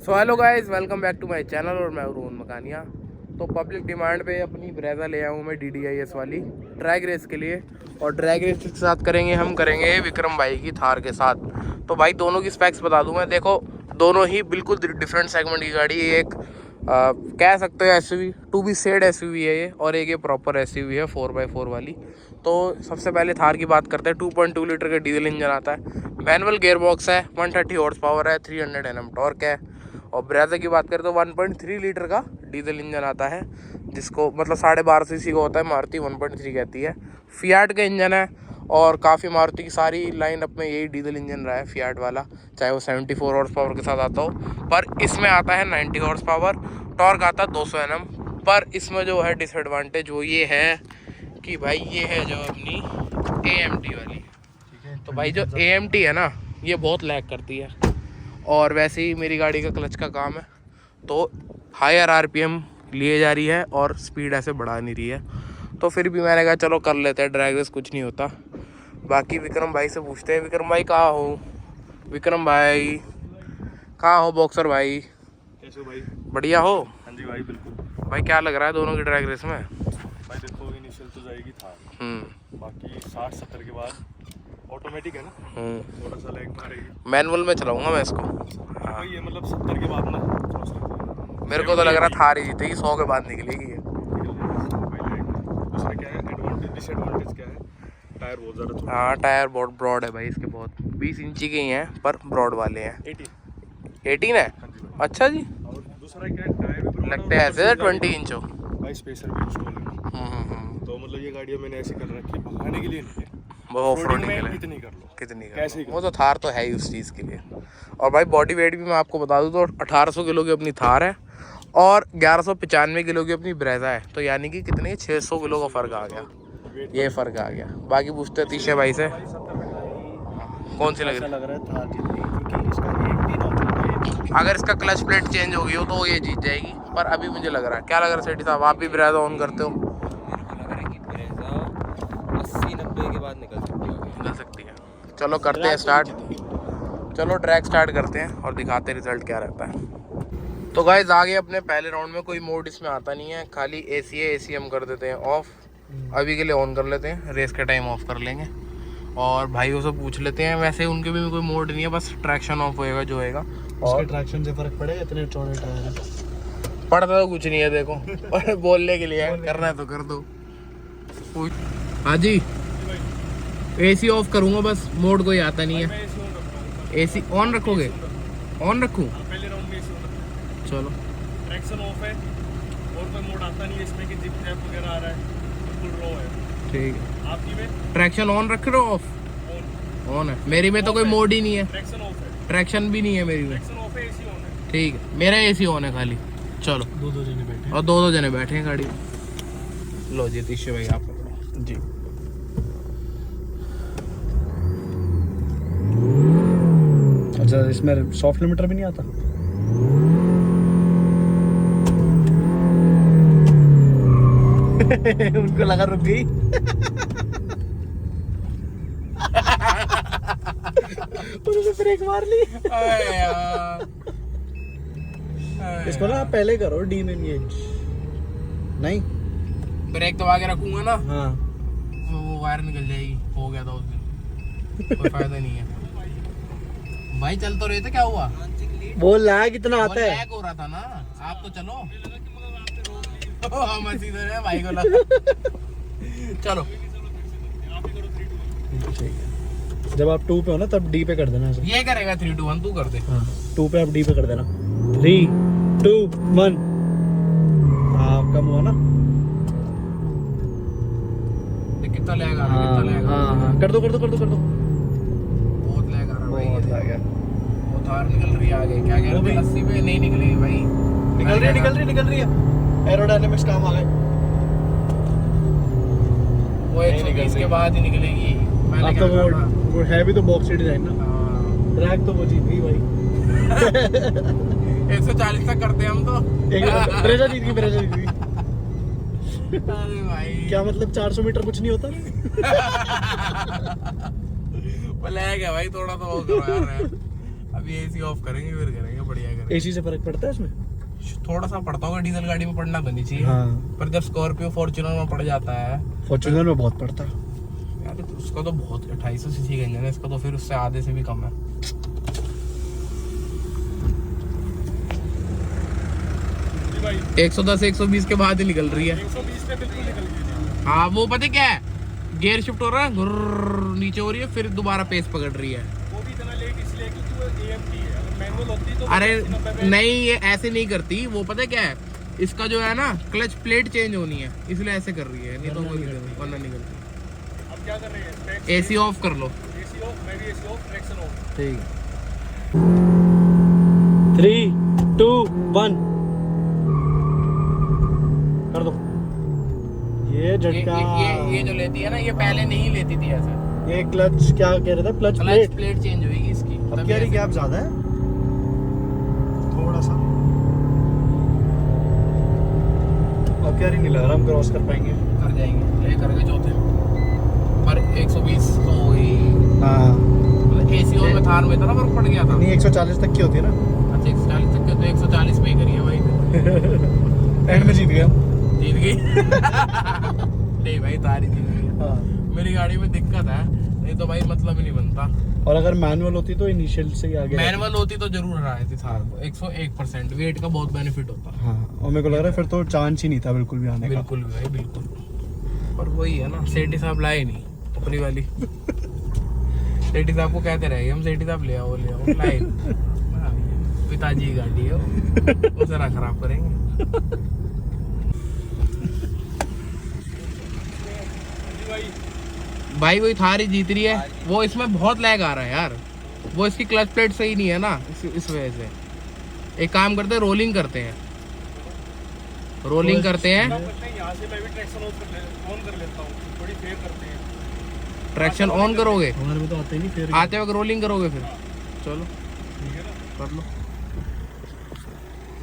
So hello guys, welcome back to my channel और मैं रोहन मकानिया। तो पब्लिक डिमांड पे अपनी ब्रेजा ले आया हूँ मैं DDIS वाली ड्रैग रेस के लिए। और ड्रैग रेस के साथ करेंगे विक्रम भाई की थार के साथ। तो भाई दोनों की स्पेक्स बता दूँ मैं। देखो दोनों ही बिल्कुल डिफरेंट सेगमेंट की गाड़ी। एक कह सकते हो SUV, to be said SUV है ये, और एक ये प्रॉपर SUV है 4x4 वाली। तो सबसे पहले थार की बात करते हैं। 2.2 लीटर का डीजल इंजन आता है, मैनुअल गेयर बॉक्स है, 130 हॉर्स पावर है, 300 Nm टॉर्क है। और ब्रेजा की बात करें तो 1.3 लीटर का डीजल इंजन आता है, जिसको मतलब 12.5 सीसी का होता है। मारुति 1.3 कहती है। फियाट का इंजन है, और काफ़ी मारुति की सारी लाइन अप में यही डीजल इंजन रहा है फियाट वाला, चाहे वो 74 हॉर्स पावर के साथ आता हो। पर इसमें आता है 90 हॉर्स पावर, टॉर्क आता है 200 Nm। पर इसमें जो है डिसएडवांटेज वो ये है कि भाई ये है जो अपनी AMT वाली। तो भाई जो AMT है ना, ये बहुत लैग करती है। और वैसे ही मेरी गाड़ी का क्लच का काम है, तो हायर RPM लिए जा रही है और स्पीड ऐसे बढ़ा नहीं रही है। तो फिर भी मैंने कहा चलो कर लेते हैं ड्रैग रेस, कुछ नहीं होता। बाकी विक्रम भाई से पूछते हैं। विक्रम भाई कहाँ हो? विक्रम भाई कहाँ हो? बॉक्सर भाई कैसे हो भाई? बढ़िया हो? हाँ जी भाई, बिल्कुल। भाई क्या लग रहा है दोनों की ड्रैग रेस में? भाई देखो, इनिशियल तो जाएगी थार, बाकी 60-70 के बाद ऑटोमेटिक है ना, थोड़ा सा लैग मारेगी। मैनुअल में चलाऊंगा मैं इसको। हाँ ये मतलब 70 के बाद ना थोड़ा सा मेरे को तो लग रहा है थार ही जीतेगी, 100 के बाद निकलेगी ये। दूसरा क्या है एडवांटेज, डिसएडवांटेज क्या है? टायर बहुत ज़्यादा। हाँ टायर बहुत ब्रॉड है भाई इसके, बहुत 20 इंची के ही हैं पर ब्रॉड वाले हैं। 18 है? हाँ जी भाई। अच्छा जी। और दूसरा क्या है, टायर भी लगते हैं ऐसे 20 इंच हो। भाई स्पेसर भी इंस्टॉल है। तो मतलब ये गाड़ियाँ मैंने ऐसी कर रखी है, भगाने के लिए नहीं है, वो ऑफ-रोडिंग के लिए। कितनी कर लो, कितनी कैसे कर लो, वो तो थार तो है ही उस चीज़ के लिए। और भाई बॉडी वेट भी मैं आपको बता दूं तो 1800 किलो की अपनी थार है और 1195 किलो की अपनी ब्रेजा है। तो यानी कि कितने 600 किलो का फ़र्क आ गया, ये फ़र्क आ गया। बाकी पूछते हैं तीशे भाई से कौन सी लग रही लग रहा है थार जीतती, क्योंकि इसका एक अगर इसका क्लच प्लेट चेंज हो गई हो तो ये जीत जाएगी। पर अभी मुझे लग रहा है, क्या लग रहा है सेठी साहब? आप भी ब्रेजा ऑन करते हो? 80-90 के बाद निकल सकती है। चलो करते हैं स्टार्ट। चलो ट्रैक स्टार्ट करते हैं और दिखाते हैं रिजल्ट क्या रहता है। तो गाइस आगे अपने पहले राउंड में कोई मोड इसमें आता नहीं है, खाली AC है। AC हम कर देते हैं ऑफ, अभी के लिए ऑन कर लेते हैं, रेस के टाइम ऑफ कर लेंगे। और भाइयों से पूछ लेते हैं, वैसे उनके भी कोई मोड नहीं है, बस ट्रैक्शन ऑफ होएगा जो होएगा। और ट्रैक्शन से फर्क पड़ेगा, इतने चौड़े टायर हैं। पड़ता तो कुछ नहीं है देखो, पर बोलने के लिए है, करना है तो कर दो। हाँ जी, AC ऑफ करूँगा बस, मोड कोई आता नहीं है। AC ऑन रखोगे? ऑन रखूँ? पहले राउंड में AC ऑन रखो। चलो ट्रैक्शन ऑफ है और कोई मोड आता नहीं है इसमें कि जिप जैप वगैरह आ रहा है, बिल्कुल रो है। ठीक है। आपकी में ट्रैक्शन ऑन रख रहे हो? ऑफ ऑन है मेरी में, तो कोई मोड ही नहीं है। ट्रैक्शन ऑफ है, ट्रैक्शन भी नहीं है मेरी में। ट्रैक्शन ऑफ है, AC ऑन है। ठीक है, मेरा AC ऑन है खाली। चलो दो जने बैठे और दो जने बैठे हैं गाड़ी। लो जी तीशे भाई आप पकड़ो जी। अच्छा, इसमें सॉफ्ट लिमिटर भी नहीं आता? उनको लगा रुक गई। उन्होंने ब्रेक मार ली। इसको ना पहले करो डीएनएच। नहीं ब्रेक दबा के रखूंगा ना, हाँ वो वायर निकल जाएगी। हो गया था उस दिन, कोई फायदा नहीं है। भाई चल तो रहे थे, क्या हुआ? वो लैग इतना आता है। लैग हो रहा था ना, आप तो चलो। हम हंसी रहे भाई को लगा। चलो जब आप 2 पे हो ना तब D पे कर देना ऐसे। ये करेगा 3, 2, 1 तू कर दे। हाँ 2 पे आप D पे कर देना। 3, 2, 1। हाँ कम हुआ ना? कितना लैग आ रहा है? कितना लैग आ रहा है? हाँ कर दो कर दो कर दो कर दो। बहुत लैग आ रहा है भाई। बहुत लैग है। वो थार निकल रही है आगे, क्या कह रहे हैं? 80 पे नहीं निकलेगी भाई। निकल रही है। एरोडायनेमिक्स काम आ गए। वो 120 के बाद ही निकलेगी। मैंने अब क्या तो कहा था? वो है भी तो बॉक्स डिजाइन ना। हाँ। ट्रैक तो वो जीत गई भाई। 140 तक करते हैं हम तो। ब्रेजा जीत गई। अरे भाई क्या मतलब 400 मीटर कुछ नहीं होता? लैग है भाई थोड़ा तो, वो करो यार। अभी AC ऑफ करेंगे फिर करेंगे, बढ़िया करेंगे। एसी से फर्क पड़ता है इसमें? थोड़ा सा पड़ता होगा, डीजल गाड़ी में पड़ना तो नहीं चाहिए। हाँ। पर जब स्कॉर्पियो फॉर्च्यूनर में पड़ जाता है, फॉर्च्यूनर में बहुत पड़ता है यार उसका तो बहुत 2800 सीसी का इंजन है, इसका तो फिर उससे आधे से भी कम है। जी भाई 110 120 के बाद ही निकल रही है। 120 पे बिल्कुल निकल गई। हाँ वो पता क्या है, गियर शिफ्ट हो रहा है, गुर्र नीचे हो रही है, फिर दोबारा पेस पकड़ रही है। वो भी इतना लेट इसलिए क्योंकि वो AMT है, अगर मैनुअल होती तो अरे 80-90 पे- नहीं, ये ऐसे नहीं करती, वो पता क्या है, इसका जो है ना क्लच प्लेट चेंज होनी है, इसलिए ऐसे कर रही है, नहीं तो वो वरना नहीं करती। अब क्या कर रहे हैं? एसी ऑफ कर लो। AC ऑफ, मैं भी AC ऑफ, ट्रैक्शन ऑफ। ठीक है। 3 2 1 कर दो। ये झटका। ये जो लेती है ना, ये पहले नहीं लेती थी ऐसे। ये क्लच क्या कह रहे थे? Clutch clutch plate. Plate change होगी इसकी। अब तभी क्या ऐसे- गैप ज्यादा है थोड़ा सा। अब क्या नहीं लग रहा हम क्रॉस कर पाएंगे। कर जाएंगे, ले करके चौथे पर 120 तो ही हाँ एसी ऑन में थार में इतना फर्क पड़ गया था। नहीं 140 तक की होती है ना। अच्छा 140 तक के, तो 140 पे ही करिए भाई। एंड में जीत गया। जीत गई। नहीं भाई, तारी जीत गई। हाँ। मेरी गाड़ी में दिक्कत है, नहीं तो भाई मतलब ही नहीं बनता। और अगर मैनुअल होती तो इनिशियल से ही आगे मैनुअल होती तो जरूर हरा थी थार को 101%। वेट का बहुत बेनिफिट होता। हाँ। और मेरे को लग रहा है फिर तो चांस ही नहीं था बिल्कुल भी आने का। बिल्कुल भी भाई, बिल्कुल। पर वही है ना, सेठी साहब लाए नहीं अपनी वाली। सेठी साहब को कहते रहे हम, सेठी साहब ले आओ ले आओ, लाए नहीं। पिताजी की गाड़ी है वो जरा खराब करेंगे। भाई वही थार ही जीत रही है। वो इसमें बहुत लैग आ रहा है यार, वो इसकी क्लच प्लेट सही नहीं है ना, इस वजह से। एक काम करते हैं, रोलिंग करते हैं, रोलिंग करते हैं। यहाँ से मैं भी ट्रैक्शन ऑन कर लेता हूँ, थोड़ी फेयर करते हैं। ट्रैक्शन ऑन करोगे, हमारे में तो आते ही नहीं फिर। आते वक्त रोलिंग करोगे फिर। चलो ठीक है ना? कर लो।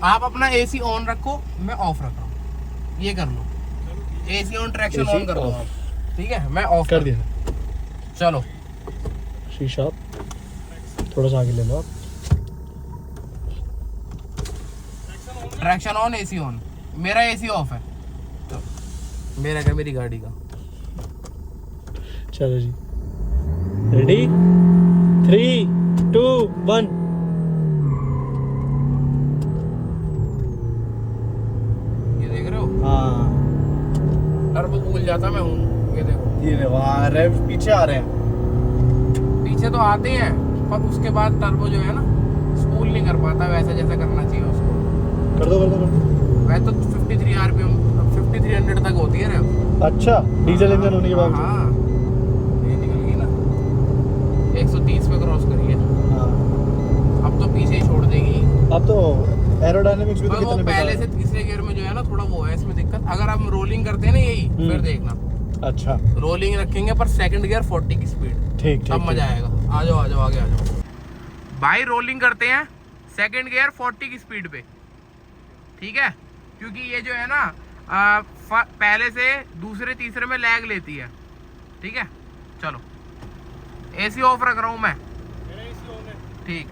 आप अपना एसी ऑन रखो, मैं ऑफ रख रहा हूँ, ये कर लो। एसी ऑन, ट्रैक्शन ऑन कर दो आप, ठीक है? मैं ऑफ कर दिया। चलो शीशा थोड़ा सा आगे ले लो आप। Traction on, AC on. मेरा एसी ऑफ है। मेरा क्या, मेरी गाड़ी का। चलो जी, रेडी 3 2 1। ये देख रहे हो, हाँ टर्बो भूल जाता मैं हूँ। ये देखो, ये वाह रेव पीछे आ रहे हैं। पीछे तो आते हैं, पर उसके बाद टर्बो जो है ना, स्पूल नहीं कर पाता वैसा जैसा करना चाहिए उसको। कर दो कर दो कर दो। वैसे तो 53 RPM 5300 तक होती है रे। अच्छा डीजल इंजन होने के बाद। हाँ, ये निकल गई ना। 130 पे क्रॉस करिए। हाँ। अब तो पीछे ही छोड़ देगी। अब तो एरोडायनेमिक्स भी तो पर वो कितने पहले बेकार से तीसरे गियर में जो है ना, थोड़ा वो है इसमें दिक्कत। अगर हम रोलिंग करते हैं ना यही, फिर देखना है। अच्छा रोलिंग रखेंगे पर सेकंड गियर 40 की स्पीड, ठीक ठीक तब मजा आएगा। आ जाओ आ जाओ, आगे आ जाओ भाई। रोलिंग करते हैं सेकंड गियर 40 की स्पीड पे, ठीक है? क्योंकि ये जो है ना पहले से दूसरे तीसरे में लैग लेती है, ठीक है? चलो एसी ऑफ रख रहा हूँ मैं, मेरा AC ऑन है। ठीक।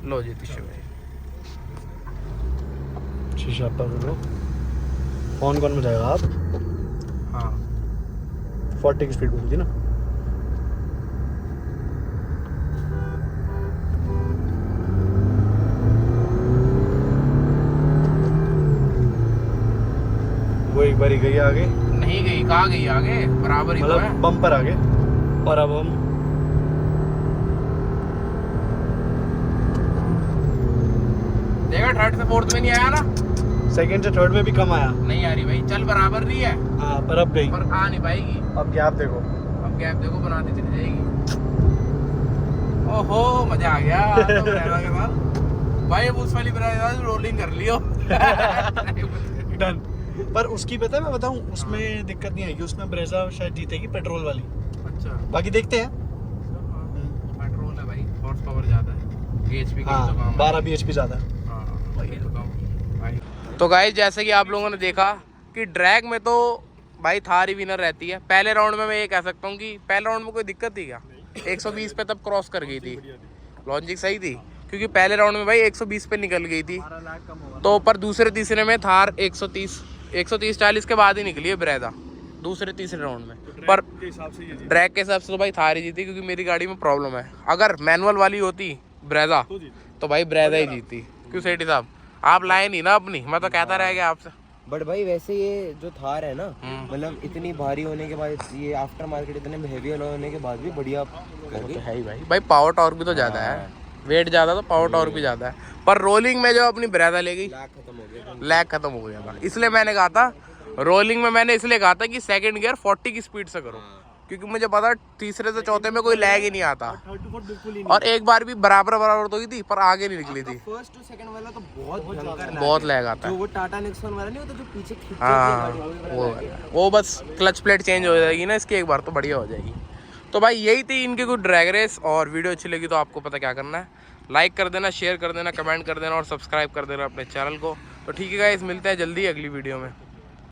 लो जी तीसरे भाई, शीशा पर लो। फोन कौन में जाएगा आप? हाँ 40 की स्पीड बोली थी ना। वो एक बार ही गई आगे, नहीं गई, कहाँ गई आगे, बराबर ही तो है। मतलब बम्पर आगे। और अब हम देखा, थर्ड से फोर्थ में नहीं आया ना, सेकंड से थर्ड में भी कम आया। नहीं आ रही भाई, चल बराबर नहीं है, हाँ पर अब गई। पर आ नहीं पाएगी। अब गैप देखो। अब गैप देखो, बनाती चली जाएगी। ओहो मजा आ गया तो ब्रेजा के साथ भाई। अब उस वाली ब्रेजा से रोलिंग कर लियो। डन। पर उसकी पता है, मैं बताऊं, उसमें दिक्कत नहीं आएगी। उसमें ब्रेजा शायद जीतेगी पेट्रोल वाली। अच्छा, बाकी देखते हैं। पेट्रोल है भाई, हॉर्स पावर ज्यादा है, bhp का हाँ तो काम है। 12 bhp ज्यादा है। हाँ, वही तो काम भाई। तो गाइस जैसे कि आप लोगों ने देखा कि ड्रैग में तो भाई थार ही विनर रहती है। पहले राउंड में मैं ये कह सकता हूँ कि पहले राउंड में कोई दिक्कत थी क्या? 120 पे तब क्रॉस कर गई थी, लॉजिक सही थी। क्योंकि पहले राउंड में भाई 120 पे निकल गई थी, तो पर दूसरे तीसरे में थार 130-40 के बाद ही निकली है ब्रेजा दूसरे तीसरे राउंड में। पर के हिसाब से ये जीत ड्रैग के हिसाब से तो भाई थार ही जीती, क्योंकि मेरी गाड़ी में प्रॉब्लम है। अगर मैनुअल वाली होती ब्रेजा तो जीत। तो भाई ब्रेजा ही जीती। क्यों सेठी साहब आप लाए नहीं ना अपनी, मैं तो कहता रह गया आपसे। बट भाई वैसे ये जो थार है ना, मतलब इतनी भारी होने के बाद, ये आफ्टर मार्केट इतने हेवी होने के बाद भी बढ़िया कर वो गई। तो है ही भाई पावर टॉर्क भी तो ज़्यादा है, वेट ज़्यादा तो पावर टॉर्क भी ज़्यादा है। पर रोलिंग में जो अपनी ब्रेजा ले गई, लाख खत्म हो गया। लैग खत्म हो गया था। इसलिए मैंने कहा था रोलिंग में, मैंने इसलिए कहा था कि सेकंड गियर 40 की स्पीड से करो, क्योंकि मुझे पता तीसरे से चौथे में कोई लैग ही नहीं आता। और एक बार भी बराबर तो हुई थी, पर आगे नहीं निकली थी। फर्स्ट टू सेकंड वाला तो बहुत भयंकर बहुत लैग आता जो है। वो टाटा नेक्सॉन वाला नहीं होता जो पीछे खींच हाँ वो बस क्लच प्लेट चेंज हो जाएगी ना इसकी एक बार, तो बढ़िया हो जाएगी। तो भाई यही थी इनकी कुछ ड्रैग रेस। और वीडियो अच्छी लगी तो आपको पता क्या करना है, लाइक कर देना, शेयर कर देना, कमेंट कर देना और सब्सक्राइब कर देना अपने चैनल को। तो ठीक है गाइस, मिलते हैं जल्दी अगली वीडियो में।